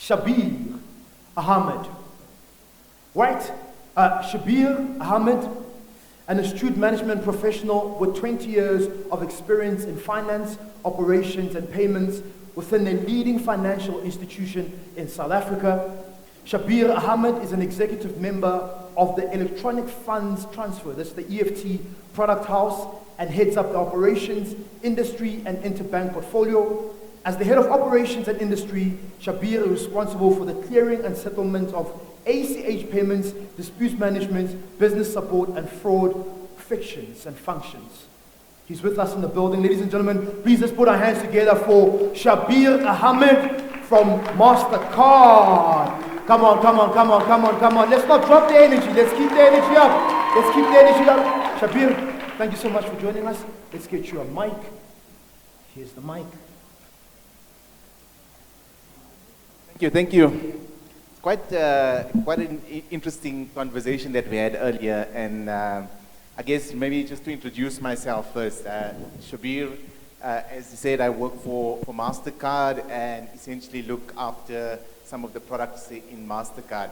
Shabir Ahmed. Right? Shabir Ahmed, an astute management professional with 20 years of experience in finance, operations, and payments within a leading financial institution in South Africa. Shabir Ahmed is an executive member of the Electronic Funds Transfer, that's the EFT product house, and heads up the operations, industry, and interbank portfolio. As the head of operations and industry, Shabir is responsible for the clearing and settlement of ACH payments, dispute management, business support, and fraud fictions and functions. He's with us in the building. Ladies and gentlemen, please let's put our hands together for Shabir Ahmed from Mastercard. Come on, come on, come on, come on, come on. Let's not drop the energy. Let's keep the energy up. Let's keep the energy up. Shabir, thank you so much for joining us. Let's get you a mic. Here's the mic. Thank you. Quite an interesting conversation that we had earlier, and I guess maybe just to introduce myself first. Shabir, as you said, I work for Mastercard and essentially look after some of the products in Mastercard.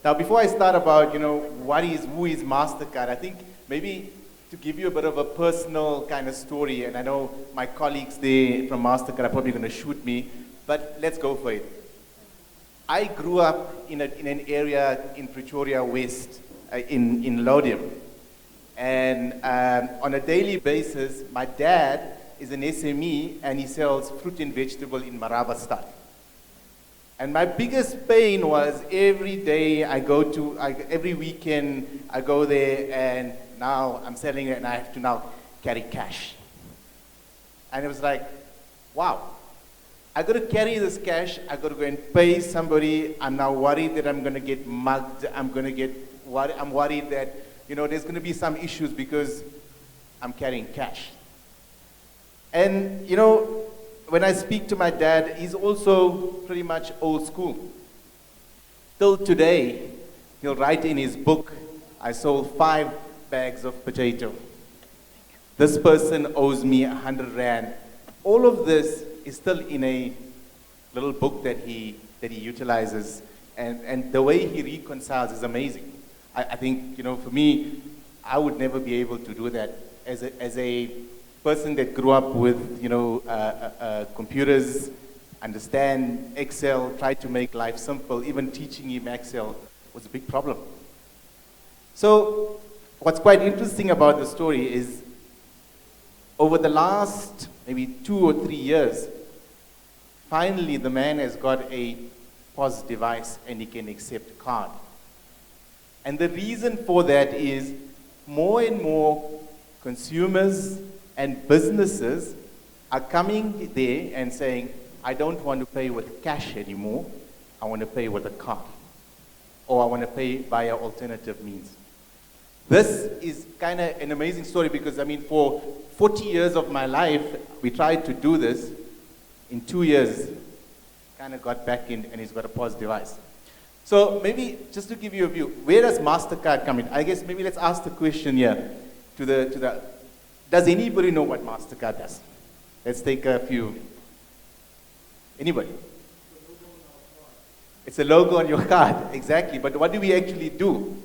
Now, before I start about, who is Mastercard, I think maybe to give you a bit of a personal kind of story, and I know my colleagues there from Mastercard are probably going to shoot me, but let's go for it. I grew up in an area in Pretoria West, in Lodium. And on a daily basis, my dad is an SME and he sells fruit and vegetable in Maravastad. And my biggest pain was every day every weekend I go there, and now I'm selling it and I have to now carry cash. And it was like, wow. I got to carry this cash, I got to go and pay somebody. I'm now worried that I'm going to get mugged. I'm worried that, there's going to be some issues because I'm carrying cash. And, when I speak to my dad, he's also pretty much old school. Till today, he'll write in his book, I sold 5 bags of potato. This person owes me 100 Rand. All of this is still in a little book that he utilizes, and the way he reconciles is amazing. I think, for me, I would never be able to do that. As a person that grew up with, computers, understand Excel, try to make life simple, even teaching him Excel was a big problem. So what's quite interesting about the story is over the last maybe 2 or 3 years, finally the man has got a POS device and he can accept card. And the reason for that is more and more consumers and businesses are coming there and saying, I don't want to pay with cash anymore, I want to pay with a card. Or I want to pay via alternative means. This is kind of an amazing story because, for 40 years of my life, we tried to do this. In 2 years, kind of got back in and he's got a POS device. So maybe just to give you a view, where does Mastercard come in? I guess maybe let's ask the question here does anybody know what Mastercard does? Let's take a few. Anybody? It's a logo on your card, exactly. But what do we actually do?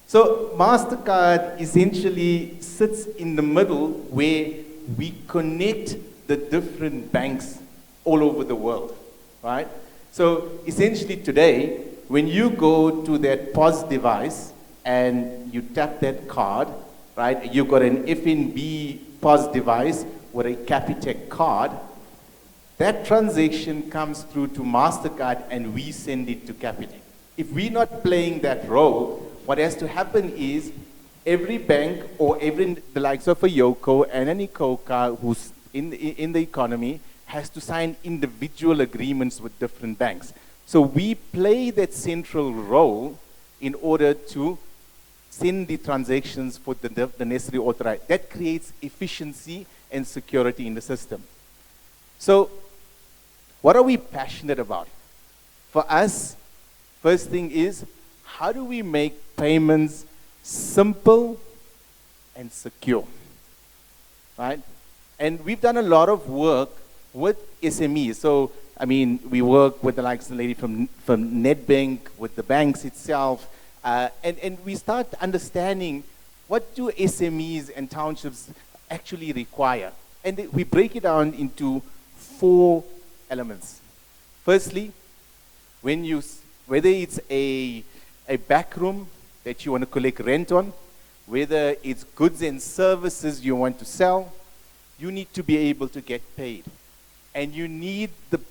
So Mastercard essentially sits in the middle where we connect the different banks all over the world, right? So essentially today, when you go to that POS device and you tap that card, right, you've got an FNB POS device with a Capitec card, that transaction comes through to Mastercard and we send it to Capitec. If we're not playing that role, what has to happen is every bank or the likes of a Yoko and an Ikoka who's in the economy has to sign individual agreements with different banks. So we play that central role in order to send the transactions for the necessary authorized. That creates efficiency and security in the system. So what are we passionate about? For us, first thing is, how do we make payments simple and secure, right? And we've done a lot of work with SMEs. So I mean, we work with the likes of the lady from Nedbank, with the banks itself, and we start understanding what do SMEs and townships actually require. And we break it down into 4 elements. Firstly, whether it's a back room that you want to collect rent on, whether it's goods and services you want to sell, you need to be able to get paid. And you need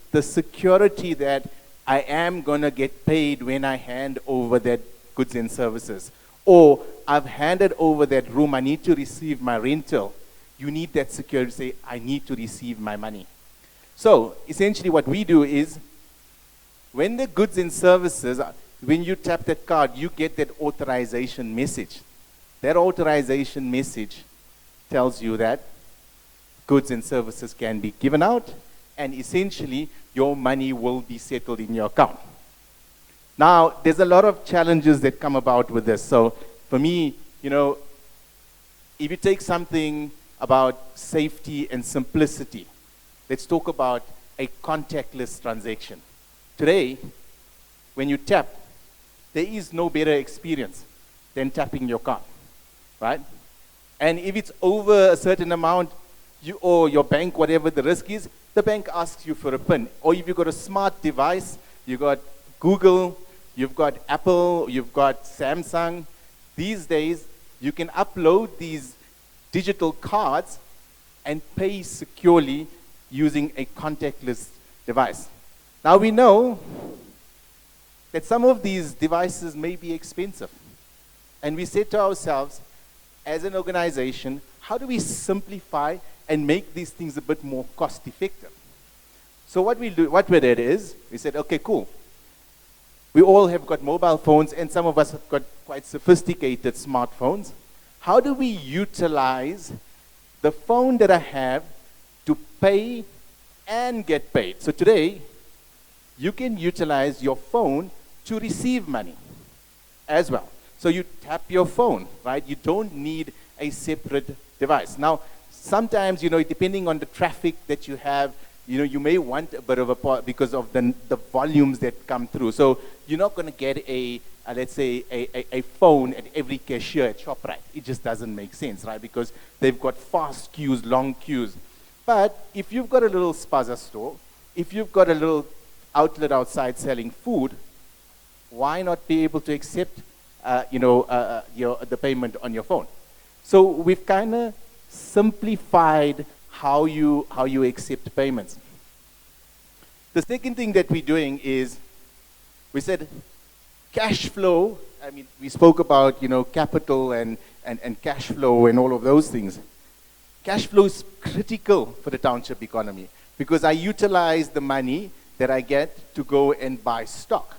the security that I am going to get paid when I hand over that goods and services. Or I've handed over that room, I need to receive my rental. You need that security to say, I need to receive my money. So essentially what we do is, when the goods and services, when you tap that card, you get that authorization message. That authorization message tells you that goods and services can be given out, and essentially your money will be settled in your account. Now, there's a lot of challenges that come about with this. So for me, if you take something about safety and simplicity, let's talk about a contactless transaction. Today, when you tap, there is no better experience than tapping your card, right? And if it's over a certain amount, or your bank, whatever the risk is, the bank asks you for a PIN. Or if you've got a smart device, you've got Google, you've got Apple, you've got Samsung. These days, you can upload these digital cards and pay securely using a contactless device. Now we know that some of these devices may be expensive. And we said to ourselves, as an organization, how do we simplify and make these things a bit more cost effective? So what we did is, we said, okay, cool. We all have got mobile phones, and some of us have got quite sophisticated smartphones. How do we utilize the phone that I have to pay and get paid? So today, you can utilize your phone to receive money as well. So you tap your phone, right? You don't need a separate device. Now, sometimes, depending on the traffic that you have, you may want a bit of a, because of the volumes that come through. So you're not going to get let's say, a phone at every cashier at ShopRite. It just doesn't make sense, right? Because they've got fast queues, long queues. But if you've got a little spaza store, if you've got a little outlet outside selling food, why not be able to accept, the payment on your phone? So we've kind of simplified how you accept payments. The second thing that we're doing is, we said cash flow. I mean, we spoke about capital and cash flow and all of those things. Cash flow is critical for the township economy because I utilize the money that I get to go and buy stock.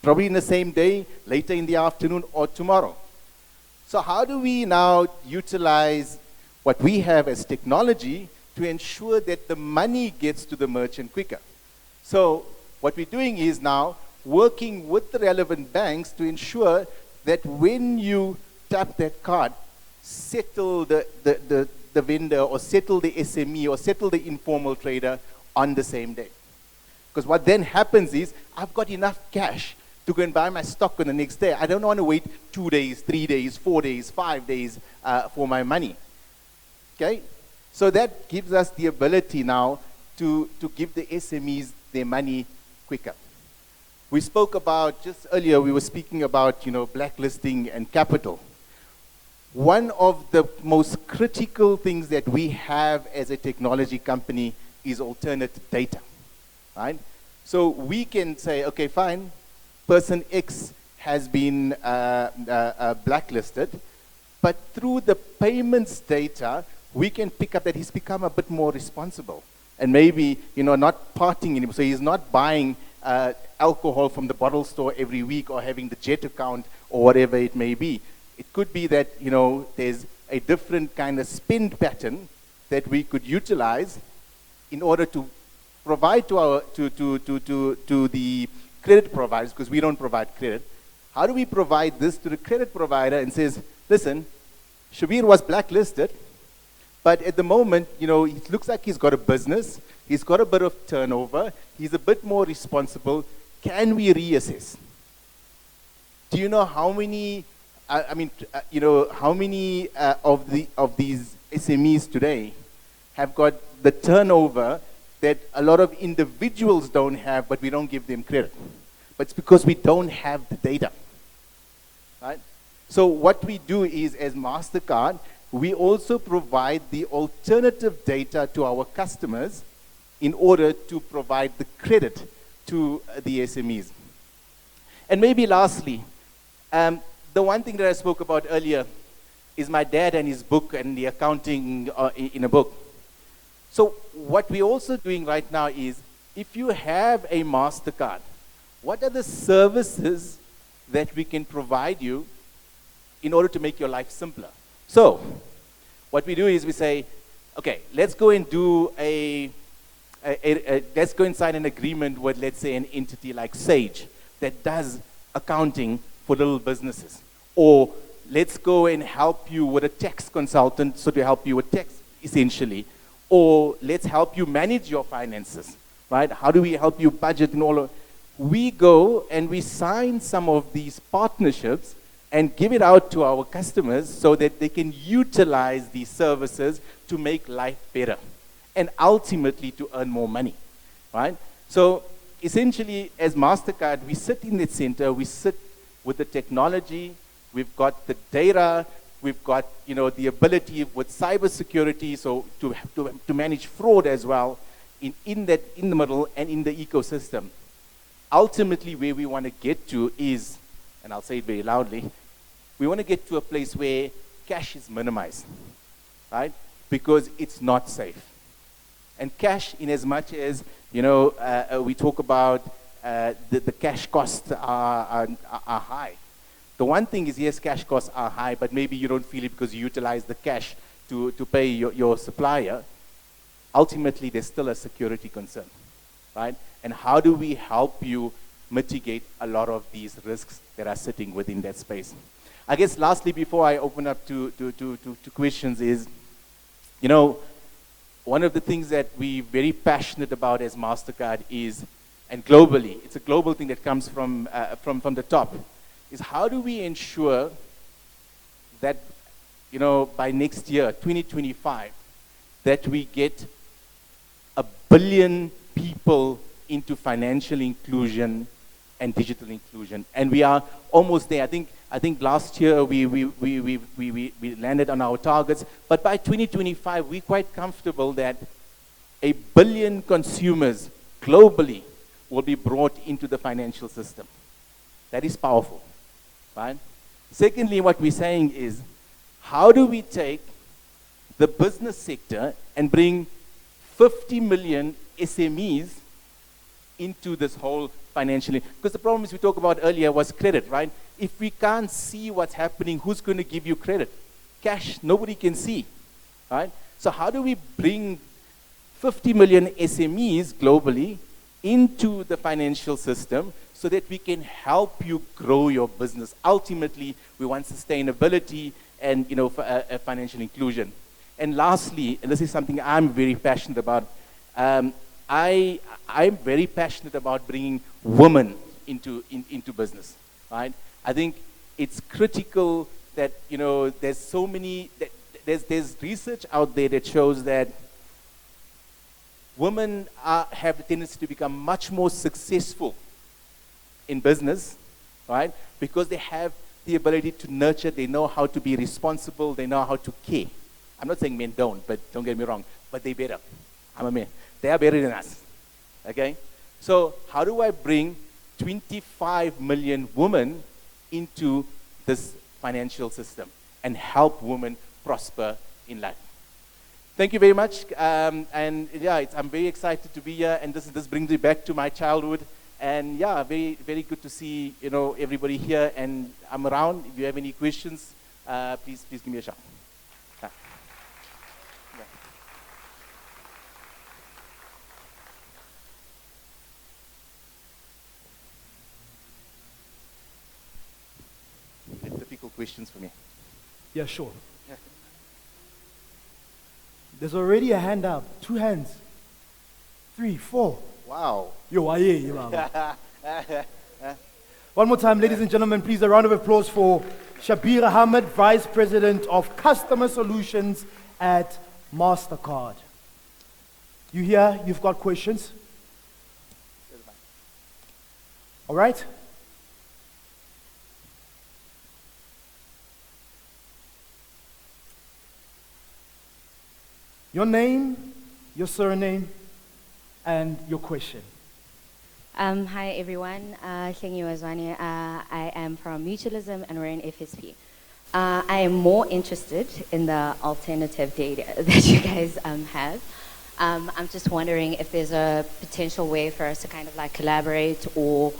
Probably in the same day, later in the afternoon, or tomorrow. So how do we now utilize what we have as technology to ensure that the money gets to the merchant quicker? So what we're doing is now working with the relevant banks to ensure that when you tap that card, settle the vendor, or settle the SME, or settle the informal trader on the same day. Because what then happens is, I've got enough cash to go and buy my stock on the next day. I don't want to wait 2 days, 3 days, 4 days, 5 days for my money. Okay? So that gives us the ability now to give the SMEs their money quicker. We spoke about, just earlier, we were speaking about, blacklisting and capital. One of the most critical things that we have as a technology company is alternate data, right? So we can say, okay, fine, person X has been blacklisted, but through the payments data, we can pick up that he's become a bit more responsible. And maybe, not parting anymore. So he's not buying alcohol from the bottle store every week, or having the jet account, or whatever it may be. It could be that, there's a different kind of spend pattern that we could utilize in order to provide to the credit providers, because we don't provide credit. How do we provide this to the credit provider and says, listen, Shabir was blacklisted, but at the moment, it looks like he's got a business. He's got a bit of turnover. He's a bit more responsible. Can we reassess? Do you know how many, how many of these SMEs today have got the turnover that a lot of individuals don't have, but we don't give them credit? But it's because we don't have the data, right? So what we do is, as Mastercard, we also provide the alternative data to our customers in order to provide the credit to the SMEs. And maybe lastly, the one thing that I spoke about earlier is my dad and his book and the accounting in a book. So what we're also doing right now is, if you have a Mastercard, what are the services that we can provide you in order to make your life simpler? So what we do is we say, okay, let's go and do let's go and sign an agreement with, let's say, an entity like Sage that does accounting for little businesses. Or let's go and help you with a tax consultant, so to help you with tax, essentially. Or let's help you manage your finances, right? How do we help you budget and all of? We go and we sign some of these partnerships and give it out to our customers so that they can utilize these services to make life better and ultimately to earn more money, right? So essentially, as Mastercard, we sit in that center, we sit with the technology, we've got the data, we've got, the ability with cybersecurity, so to manage fraud as well in the middle and in the ecosystem. Ultimately, where we want to get to is, and I'll say it very loudly, we want to get to a place where cash is minimized, right? Because it's not safe. And cash, in as much as, we talk about the cash costs are high. The one thing is, yes, cash costs are high, but maybe you don't feel it because you utilize the cash to pay your supplier. Ultimately, there's still a security concern, right? And how do we help you mitigate a lot of these risks that are sitting within that space? I guess lastly, before I open up to questions is, one of the things that we're very passionate about as Mastercard is, and globally, it's a global thing that comes from the top, is how do we ensure that, by next year, 2025, that we get 1 billion people into financial inclusion and digital inclusion. And we are almost there. I think last year we landed on our targets, but by 2025 we're quite comfortable that 1 billion consumers globally will be brought into the financial system. That is powerful, right? Secondly, what we're saying is, how do we take the business sector and bring 50 million SMEs into this whole financially? Because the problem is, we talked about earlier, was credit, right? If we can't see what's happening, who's going to give you credit? Cash, nobody can see, right? So how do we bring 50 million SMEs globally into the financial system so that we can help you grow your business? Ultimately, we want sustainability and financial inclusion. And lastly, and this is something I'm very passionate about, I'm very passionate about bringing women into business, right? I think it's critical that, there's so many, there's research out there that shows that women have a tendency to become much more successful in business, right? Because they have the ability to nurture, they know how to be responsible, they know how to care. I'm not saying men don't, but don't get me wrong, but they're better. I'm a man. They are better than us, okay? So how do I bring 25 million women into this financial system and help women prosper in life? Thank you very much. And yeah, I'm very excited to be here, and this brings me back to my childhood. And yeah, very, very good to see, everybody here, and I'm around. If you have any questions, please give me a shout. Difficult questions for me. Yeah, sure. There's already a hand up. 2 hands. 3, 4. Wow. Yo, aye, baba. One more time, ladies and gentlemen, please a round of applause for Shabir Ahmed, Vice President of Customer Solutions at Mastercard. You here? You've got questions? All right. Your name, your surname, and your question. Hi everyone, Hlengiwe Zwani. I am from Mutualism and we're in FSP. I am more interested in the alternative data that you guys have. I'm just wondering if there's a potential way for us to kind of like collaborate, or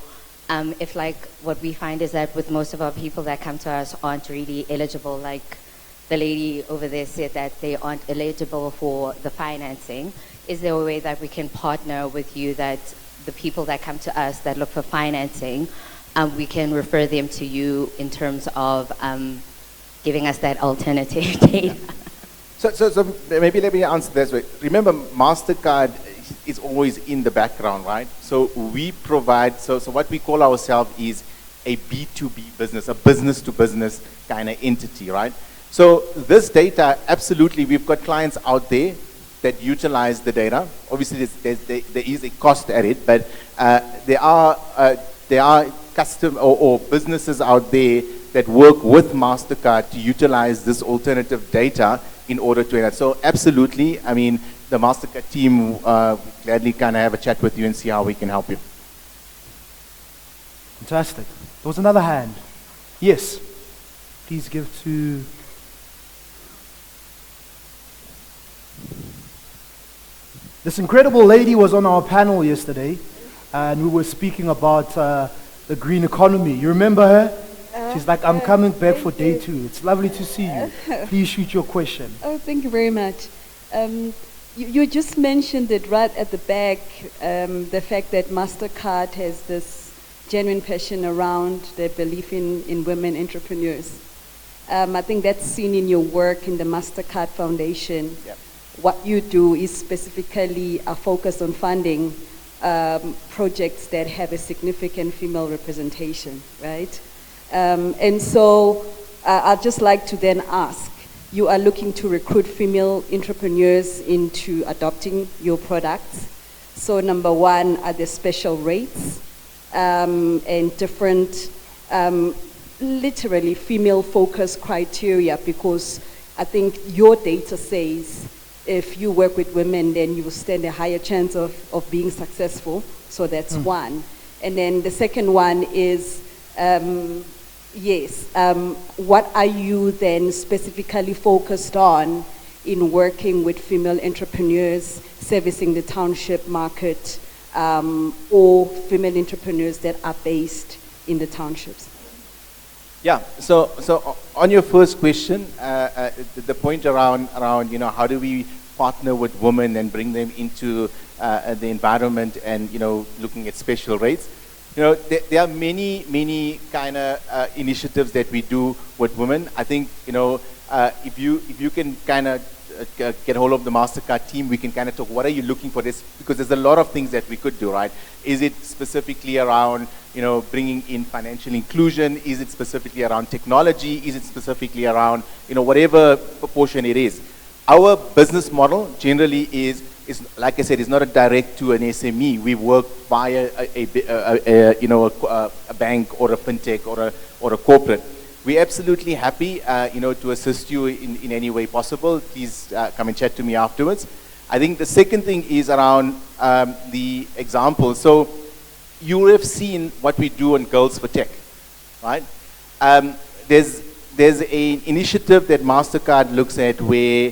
if like what we find is that with most of our people that come to us aren't really eligible, like the lady over there said that they aren't eligible for the financing. Is there a way that we can partner with you that the people that come to us that look for financing, we can refer them to you in terms of giving us that alternative data? So maybe let me answer this way. Remember, Mastercard is always in the background, right? So we provide, so what we call ourselves is a B2B business, a business-to-business kind of entity, right? So this data, absolutely, we've got clients out there that utilize the data. Obviously, there is a cost at it, but there are custom or businesses out there that work with Mastercard to utilize this alternative data in order to. So absolutely, I mean, the Mastercard team gladly kind of have a chat with you and see how we can help you. Fantastic. There was another hand. Yes. Please give to. This incredible lady was on our panel yesterday, and we were speaking about the green economy. You remember her? She's like, I'm coming back for day 2. It's lovely to see you. Please shoot your question. Oh, thank you very much. You just mentioned it right at the back, the fact that Mastercard has this genuine passion around their belief in women entrepreneurs. I think that's seen in your work in the Mastercard Foundation. Yep. What you do is specifically a focus on funding projects that have a significant female representation, right? And so I'd just like to then ask, you are looking to recruit female entrepreneurs into adopting your products. So number 1, are there special rates and different, literally female-focused criteria? Because I think your data says if you work with women, then you will stand a higher chance of being successful. So that's one. And then the second one is, what are you then specifically focused on in working with female entrepreneurs, servicing the township market, or female entrepreneurs that are based in the townships? Yeah, so on your first question, the point around, how do we partner with women and bring them into the environment and, looking at special rates. There are many kind of initiatives that we do with women. I think, if you can kind of get hold of the Mastercard team, we can kind of talk, what are you looking for this? Because there's a lot of things that we could do, right? Is it specifically around, bringing in financial inclusion? Is it specifically around technology? Is it specifically around, whatever proportion it is? Our business model generally is like I said, is not a direct to an SME. We work via a bank or a fintech or a corporate. We're absolutely happy, to assist you in any way possible. Please come and chat to me afterwards. I think the second thing is around the example. So you will have seen what we do on Girls for Tech, right? There's an initiative that Mastercard looks at where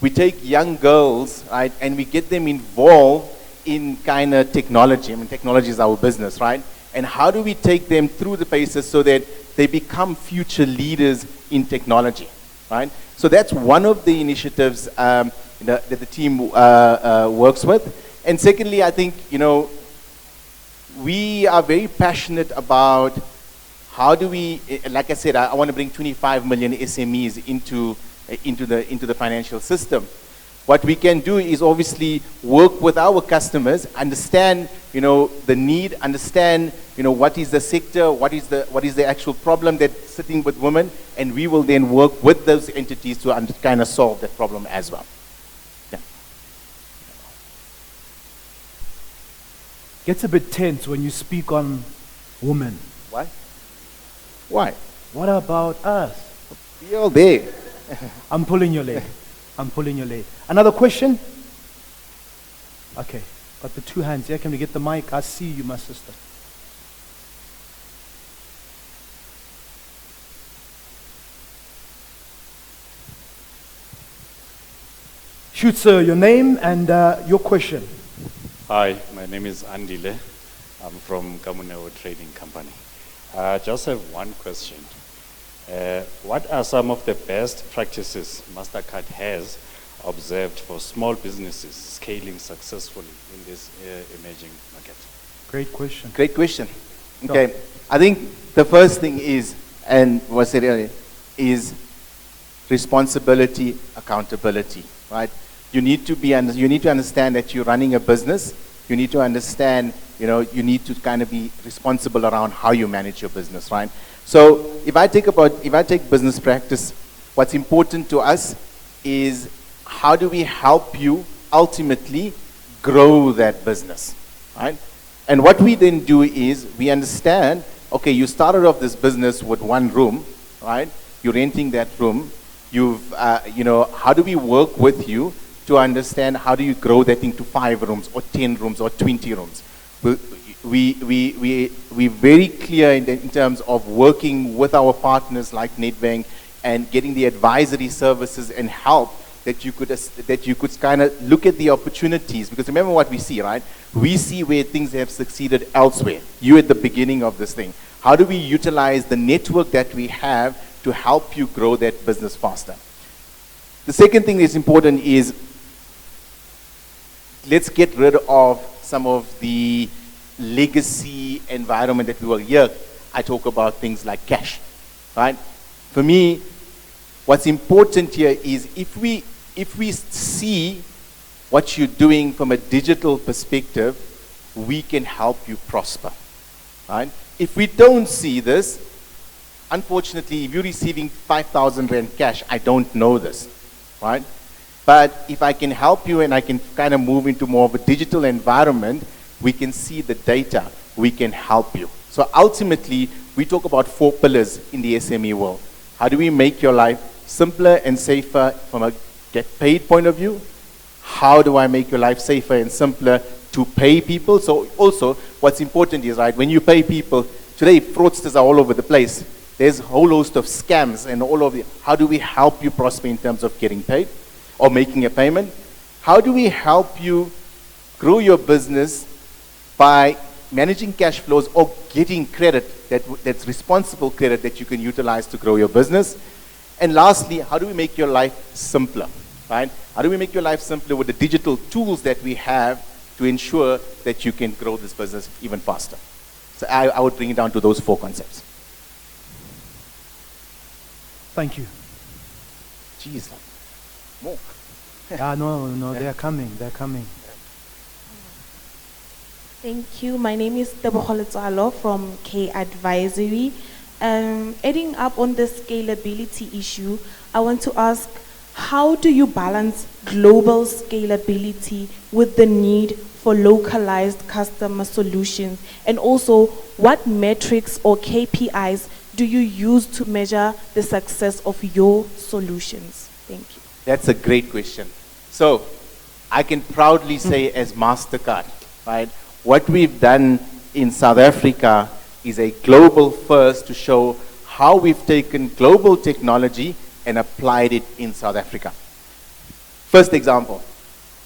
we take young girls, right, and we get them involved in kind of technology. I mean, technology is our business, right? And how do we take them through the paces so that they become future leaders in technology, right? So that's one of the initiatives that the team works with. And secondly, I think, we are very passionate about how do we, like I said, I want to bring 25 million SMEs into the financial system. What we can do is obviously work with our customers, understand, the need, understand, what is the sector, what is the actual problem that's sitting with women, and we will then work with those entities to kind of solve that problem as well. Yeah. Gets a bit tense when you speak on women. Why? Why? What about us? We all there. I'm pulling your leg. I'm pulling your leg. Another question? Okay, got the two hands here. Can we get the mic? I see you, my sister. Shoot, sir, your name and your question. Hi, my name is Andile. I'm from Kamuneo Trading Company. I just have one question. What are some of the best practices Mastercard has observed for small businesses scaling successfully in this emerging market? Great question. Great question. Okay, I think the first thing is, and was said earlier, is responsibility, accountability, right? You need to understand that you're running a business. You need to understand, you need to kind of be responsible around how you manage your business, right? So if I take business practice, what's important to us is how do we help you ultimately grow that business, right? And what we then do is we understand, okay, you started off this business with one room, right? You're renting that room. How do we work with you to understand how do you grow that into 5 rooms or 10 rooms or 20 rooms? We're very clear in terms of working with our partners like Nedbank and getting the advisory services and help that you could kind of look at the opportunities, because remember what we see, right? We see where things have succeeded elsewhere. You at the beginning of this thing. How do we utilize the network that we have to help you grow that business faster? The second thing that's important is let's get rid of some of the legacy environment that we were here. I talk about things like cash, right? For me, what's important here is if we see what you're doing from a digital perspective, we can help you prosper, right? If we don't see this, unfortunately, if you're receiving 5,000 Rand cash, I don't know this, right? But if I can help you and I can kind of move into more of a digital environment, we can see the data, we can help you. So ultimately, we talk about 4 pillars in the SME world. How do we make your life simpler and safer from a get paid point of view? How do I make your life safer and simpler to pay people? So also, what's important is, right, when you pay people, today fraudsters are all over the place. There's a whole host of scams and all of the, how do we help you prosper in terms of getting paid or making a payment? How do we help you grow your business by managing cash flows or getting credit that's responsible credit that you can utilize to grow your business? And lastly, how do we make your life simpler, right? How do we make your life simpler with the digital tools that we have to ensure that you can grow this business even faster? So I would bring it down to those 4 concepts. Thank you. Jeez, more. No, they're coming. Thank you. My name is Tebohole Tsalo from K Advisory. Adding up on the scalability issue, I want to ask, how do you balance global scalability with the need for localized customer solutions? And also, what metrics or KPIs do you use to measure the success of your solutions? Thank you. That's a great question. So, I can proudly say as Mastercard, right, what we've done in South Africa is a global first to show how we've taken global technology and applied it in South Africa. First example,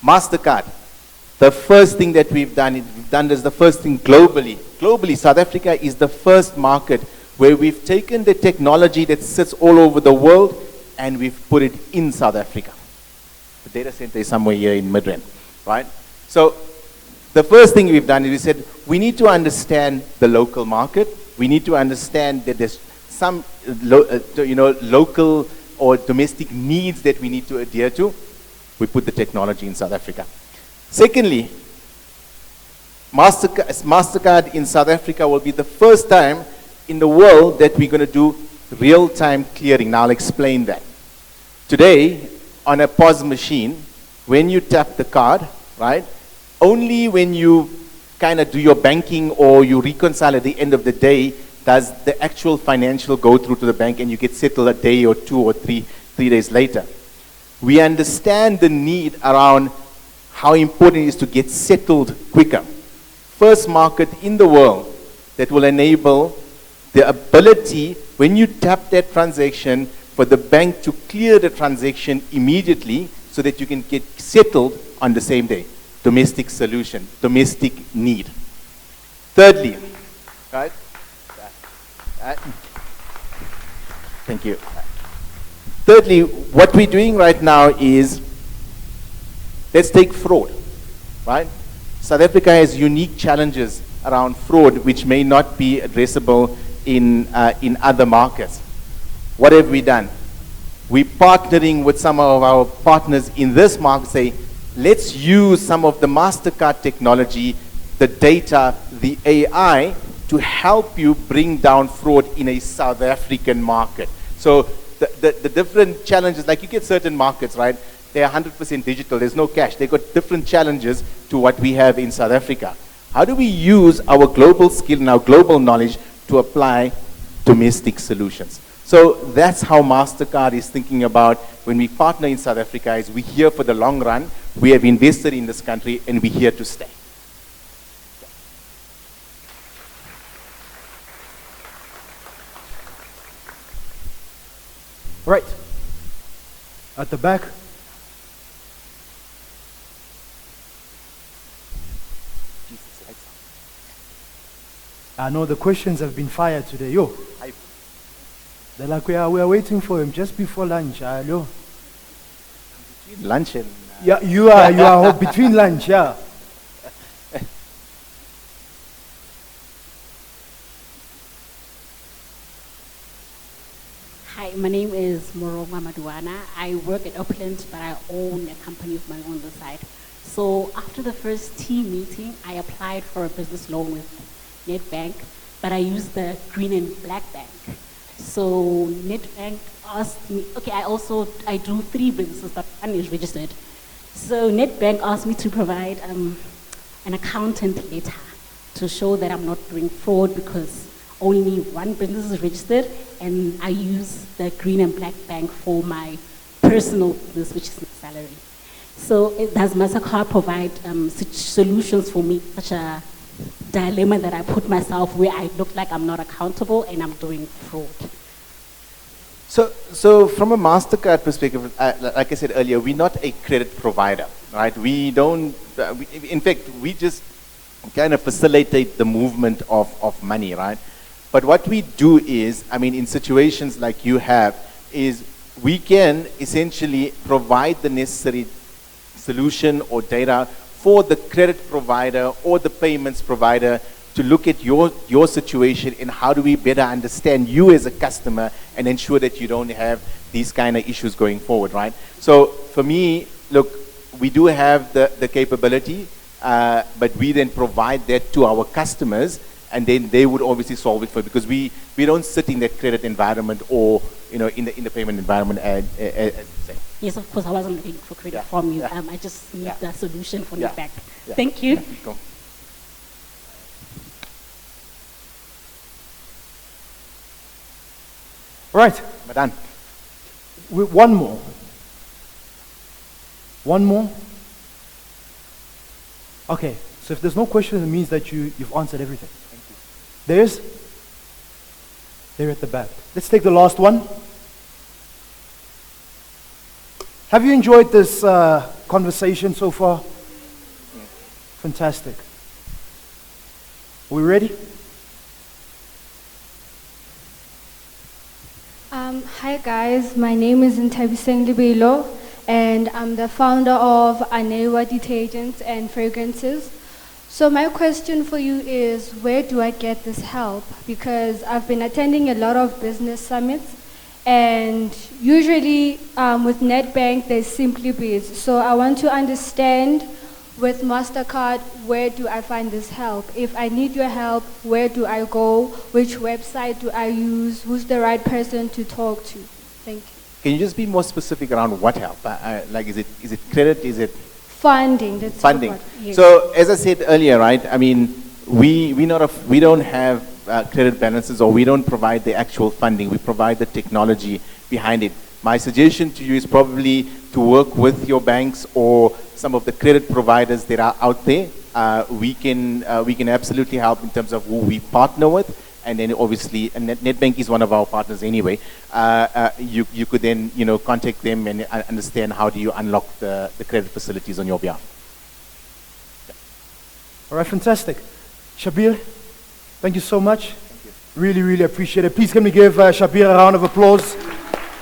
Mastercard. The first thing that we've done this the first thing globally. Globally, South Africa is the first market where we've taken the technology that sits all over the world and we've put it in South Africa. The data center is somewhere here in Midrand, right? So the first thing we've done is we said, we need to understand the local market. We need to understand that there's some local or domestic needs that we need to adhere to. we put the technology in South Africa. Secondly, Mastercard in South Africa will be the first time in the world that we're going to do real-time clearing. Now I'll explain that. Today, on a POS machine, when you tap the card, right, only when you kind of do your banking or you reconcile at the end of the day does the actual financial go through to the bank and you get settled a day or 2 or 3 days later. We understand the need around how important it is to get settled quicker. First market in the world that will enable the ability, when you tap that transaction, for the bank to clear the transaction immediately so that you can get settled on the same day. Domestic solution, domestic need. Thirdly, right? Thank you. Thirdly, what we're doing right now is, let's take fraud, right? South Africa has unique challenges around fraud which may not be addressable in other markets. What have we done? We're partnering with some of our partners in this market, say, let's use some of the Mastercard technology, the data, the AI, to help you bring down fraud in a South African market. So the different challenges, like you get certain markets, right? They're 100% digital, there's no cash. They've got different challenges to what we have in South Africa. How do we use our global skill and our global knowledge to apply domestic solutions? So that's how Mastercard is thinking about when we partner in South Africa, is we're here for the long run, we have invested in this country, and we're here to stay. Right. At the back. I know the questions have been fired today. Yo. They're like, we are waiting for him just before lunch. Yo. Lunch and... Yeah, you are between lunch, yeah. Hi, my name is Moroma Maduana. I work at Upland, but I own a company of my own on the side. So after the first team meeting, I applied for a business loan with Nedbank, but I used the green and black bank. So Nedbank asked me, okay, I do 3 businesses, but one is registered. So Nedbank asked me to provide an accountant letter to show that I'm not doing fraud because only one business is registered, and I use the green and black bank for my personal business, which is my salary. So does Mastercard provide such solutions for me, such a dilemma that I put myself where I look like I'm not accountable and I'm doing fraud? So from a Mastercard perspective, like I said earlier, we're not a credit provider, right? We don't, in fact, we just kind of facilitate the movement of money, right? But what we do is, I mean, in situations like you have, is we can essentially provide the necessary solution or data for the credit provider or the payments provider to look at your situation and how do we better understand you as a customer and ensure that you don't have these kind of issues going forward, right? So for me, look, we do have the capability, but we then provide that to our customers, and then they would obviously solve it for, because we don't sit in that credit environment or in the payment environment as say. Yes, of course, I wasn't looking for credit from you. Yeah. I just need the solution for Yeah. Nedbank. Yeah. Thank you. Go. Right. We're done. One more. One more. Okay. So if there's no question, it means that you've answered everything. Thank you. There is? There at the back. Let's take the last one. Have you enjoyed this conversation so far? Fantastic. Are we ready? Hi guys, my name is Tembisa, and I'm the founder of Anewa Detergents and Fragrances. So my question for you is, where do I get this help? Because I've been attending a lot of business summits, And usually with NetBank, there's simply biz. So I want to understand with Mastercard, where do I find this help? If I need your help, where do I go? Which website do I use? Who's the right person to talk to? Thank you. Can you just be more specific around what help? Like, is it credit? Is it Funding. That's funding? yes. So, as I said earlier, right? I mean, we don't have credit balances, or we don't provide the actual funding. We provide the technology behind it. My suggestion to you is probably to work with your banks or some of the credit providers that are out there. We can absolutely help in terms of who we partner with, and then obviously, and NetBank is one of our partners anyway. You could then contact them and understand how do you unlock the credit facilities on your behalf. All right, fantastic. Shabir, thank you so much. Thank you. Really, really appreciate it. Please can we give Shabir a round of applause.